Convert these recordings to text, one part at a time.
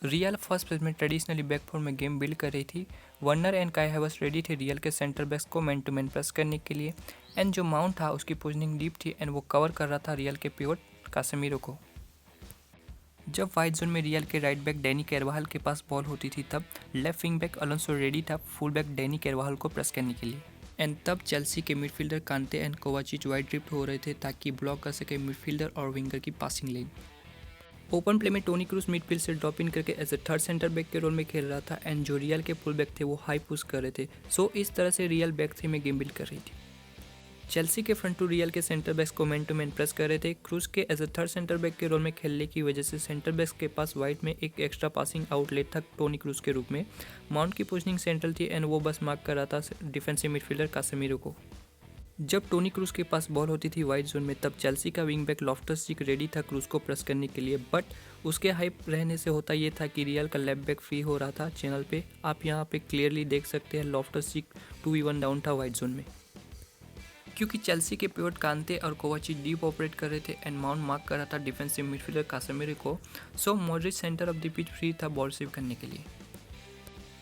Real first place में traditionally back four में game build कर रही थी। वर्नर एंड काई हैवर्स रेडी थे रियल के सेंटर बैक्स को मैन टू मैन प्रेस करने के लिए। एंड जो माउंट था उसकी पोजिशनिंग डीप थी एंड वो कवर कर रहा था रियल के पिवट कासेमीरो को। जब वाइड जोन में रियल के राइट बैक डैनी कैरवाहल के पास बॉल होती थी तब left wing back Alonso ready था फुल बैक डैनी कैरवाहल को प्रेस करने के लिए। एंड तब चेल्सी के मिडफील्डर कांते एंड कोवाचिच वाइड ड्रिफ्ट हो रहे थे ताकि ब्लॉक कर सके मिडफील्डर और विंगर की पासिंग लेन। ओपन प्ले में टोनी क्रूज मिडफील्ड से ड्रॉप इन करके as a third centre back के रोल में खेल रहा था एंड जो रियल के फुल बैक थे वो हाई पुश कर रहे थे। सो इस तरह से रियल बैक थ्री में गेम बिल्ड कर रही थी। चेल्सी के फ्रंट टू रियल के सेंटर बैक्स को मैन टू मैन प्रेस कर रहे थे। क्रूज के as a third centre back के रोल में खेलने की वजह से सेंटर बैक्स के पास वाइड में एक एक्स्ट्रा पासिंग आउटलेट था टोनी क्रूज के रूप में। माउंट की पोजिशनिंग सेंट्रल थी एंड वो बस मार्क कर रहा था डिफेंसिव मिडफील्डर कासेमीरो को। जब टोनी क्रूज के पास बॉल होती थी वाइड जोन में तब चेल्सी का विंग बैक लॉफ्टस-चीक रेडी था क्रूज को प्रेस करने के लिए। बट उसके हाइप रहने से होता ये था कि रियल का लेफ्ट बैक फ्री हो रहा था चैनल पे। आप यहाँ पे क्लियरली देख सकते हैं लॉफ्टस-चीक 2v1 डाउन था वाइड जोन में। क्योंकि चेल्सी के पिवट कांते और कोवाचिच डीप ऑपरेट कर रहे थे एंड माउंट मार्क कर रहा था डिफेंसिव मिडफील्डर कासेमीरो को। So Modric centre of the pitch free था बॉल सेव करने के लिए।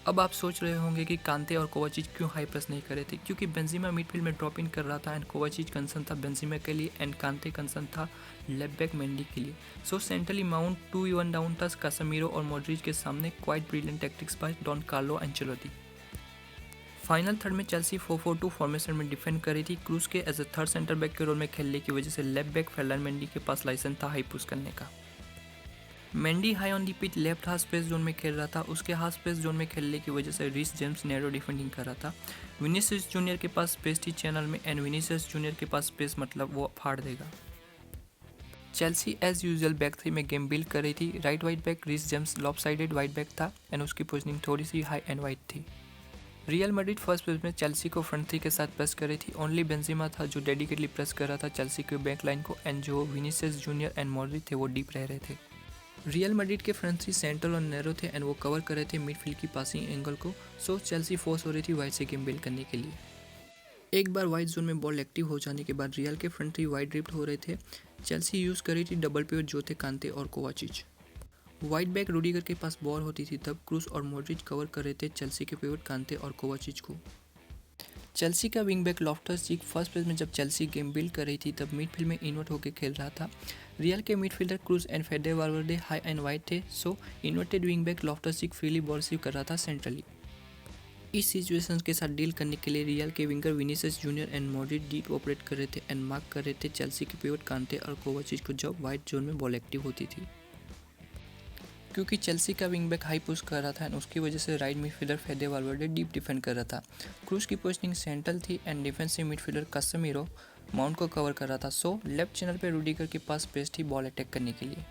अब आप सोच रहे होंगे कि कांते और कोवाचिच क्यों हाई प्रेस नहीं कर रहे थे, क्योंकि बेंजिमा मिडफील्ड में ड्रॉप इन कर रहा था एंड कोवाचिच कंसर्न था बेंजिमा के लिए एंड कांते कंसर्न था लेफ्ट बैक मेंडी के लिए। सो सेंट्रली माउंट 2v1 डाउन था कासेमीरो और मॉड्रिच के सामने। Quite brilliant tactics by Don Carlo Ancelotti. Final third में चेल्सी 4-4-2 फॉर्मेशन में डिफेंड कर रही थी। क्रूज के as a third centre back के रोल में खेलने की वजह से लेफ्ट बैक फर्लैंड मेंडी के पास लाइसेंस था हाई पुश करने का। Mendy high on the pitch left half space zone में खेल रहा था। उसके हाफ स्पेस जोन में खेलने की वजह से रीस जेम्स नैरो डिफेंडिंग कर रहा था। विनीसियस जूनियर के पास स्पेस थी चैनल में एंड विनीसियस जूनियर के पास स्पेस मतलब वो फाड़ देगा। Chelsea as usual back three में गेम बिल्ड कर रही थी। Right wide back Reece James lopsided wide back था एंड उसकी पोजिशनिंग थोड़ी सी हाई एंड वाइड थी। रियल मैड्रिड फर्स्ट प्लेस में चेल्सी को फ्रंट थ्री के साथ प्रेस कर रही थी। ओनली बेंजिमा था जो डेडिकेटली प्रेस कर रहा था चेल्सी के बैक लाइन को एंड जो विनीसियस जूनियर एंड मॉड्रिच थे वो डीप रह रहे थे। रियल मैड्रिड के फ्रंट थ्री सेंट्रल और नैरो थे एंड वो कवर कर रहे थे मिडफील्ड की पासिंग एंगल को। सो चेल्सी फोर्स हो रही थी वाइड से गेम बिल्ड करने के लिए। एक बार वाइड जोन में बॉल एक्टिव हो जाने के बाद रियल के फ्रंट थ्री वाइड ड्रिफ्ट हो रहे थे। चेल्सी यूज़ कर रही थी डबल पिवट जो थे कांते और कोवाचिच। वाइड बैक रूडिगर के पास बॉल होती थी तब क्रूज और मॉड्रिच कवर कर रहे थे चेल्सी के पिवट कांते और कोवाचिच को। चेल्सी का विंग बैक लॉफ्टस-चीक फर्स्ट प्लेस में जब चेल्सी गेम बिल्ड कर रही थी तब मिडफील्ड में इन्वर्ट होकर खेल रहा था। रियल के midfielder Kroos and Fede Valverde high and wide थे। So inverted wing back Loftus Cheek freely ball receive कर रहा था सेंट्रली। इस सिचुएशन के साथ डील करने के लिए रियल के winger Vinicius junior and Modric deep operate कर रहे थे एंड मार्क कर रहे थे चेल्सी के पिवट कांते और कोवाचिच को जब वाइड जोन में बॉल एक्टिव होती थी। क्योंकि चेल्सी का विंग बैक हाई पुश कर रहा था एंड उसकी वजह से right midfielder फेडे Valverde deep defend कर रहा था। क्रूज की पोजिशनिंग सेंट्रल थी एंड डिफेंसिव मिडफील्डर कासेमीरो माउंट को कवर कर रहा था। सो लेफ्ट चैनल पे रूडिगर के पास स्पेस थी बॉल अटैक करने के लिए।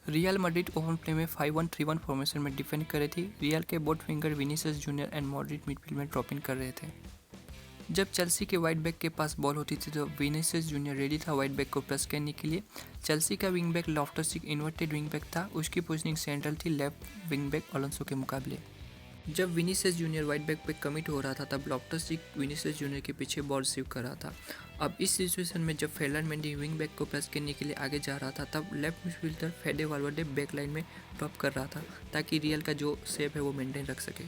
रियल मैड्रिड ओपन प्ले में 5-1-3-1 फॉर्मेशन में डिफेंड कर रही थी। रियल के both winger Vinicius junior and Modric midfield में ड्रॉप इन कर रहे थे। जब चेल्सी के वाइट बैक के पास बॉल होती थी तो विनीसियस जूनियर रेडी था वाइट बैक को प्रेस करने के लिए। चेल्सी का wing back Loftus Cheek inverted wing back था। उसकी पोजिशनिंग सेंट्रल थी लेफ्ट विंग बैक अलोंसो के मुकाबले। जब विनीसियस जूनियर वाइट बैक पे कमिट हो रहा था तब लॉफ्टस-चीक विनीसियस जूनियर के पीछे बॉल रिसीव कर रहा था। अब इस सिचुएशन में जब फर्लैंड मेंडी विंग बैक को प्रेस करने के लिए आगे जा रहा था तब left midfielder फेडे Valverde back line में ड्रॉप कर रहा था ताकि रियल का जो शेप है वो मेंटेन रख सके।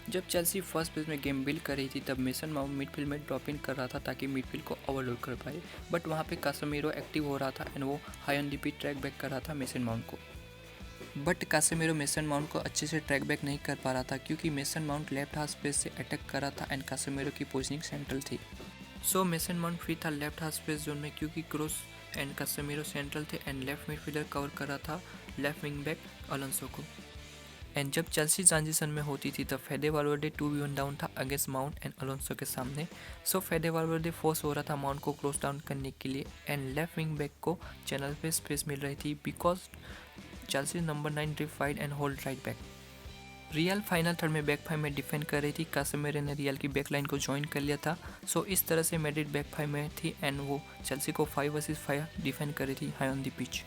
जब चेल्सी फर्स्ट प्लेस में गेम बिल्ड कर रही थी तब मेसन माउंट मिडफील्ड में ड्रॉप इन कर रहा था ताकि मिडफील्ड को ओवरलोड कर पाए। बट वहाँ पे कासेमीरो एक्टिव हो रहा था एंड वो high on the pitch track back कर रहा था मेसन माउंट को। बट कासेमीरो मेसन माउंट को अच्छे से ट्रैक बैक नहीं कर पा रहा था क्योंकि mason mount left half space से अटैक कर रहा था एंड कासेमीरो की पोजिशनिंग सेंट्रल थी। सो मेसन माउंट फ्री था लेफ्ट हाफ स्पेस जोन में क्योंकि क्रूज एंड कासेमीरो सेंट्रल थे एंड लेफ्ट मिडफील्डर कवर कर रहा था लेफ्ट विंग बैक अलोंसो को। एंड जब चेल्सी ट्रांजिशन में होती थी तब फेडे वाल्वर्डे 2v1 डाउन था अगेंस्ट माउंट एंड अलोंसो के सामने। सो फेडे वाल्वर्डे फोर्स हो रहा था माउंट को क्लोज डाउन करने के लिए एंड लेफ्ट विंग बैक को चैनल पे स्पेस मिल रही थी because Chelsea number 9 drift wide and hold right back. Real final third में बैक फाइव में डिफेंड कर रही थी। कासेमीरो ने रियल की बैक लाइन को ज्वाइन कर लिया था। सो इस तरह से मैड्रिड बैक फाइव में थी एंड वो चेल्सी को 5 वर्सेस 5 डिफेंड कर रही थी हाई ऑन दी पिच।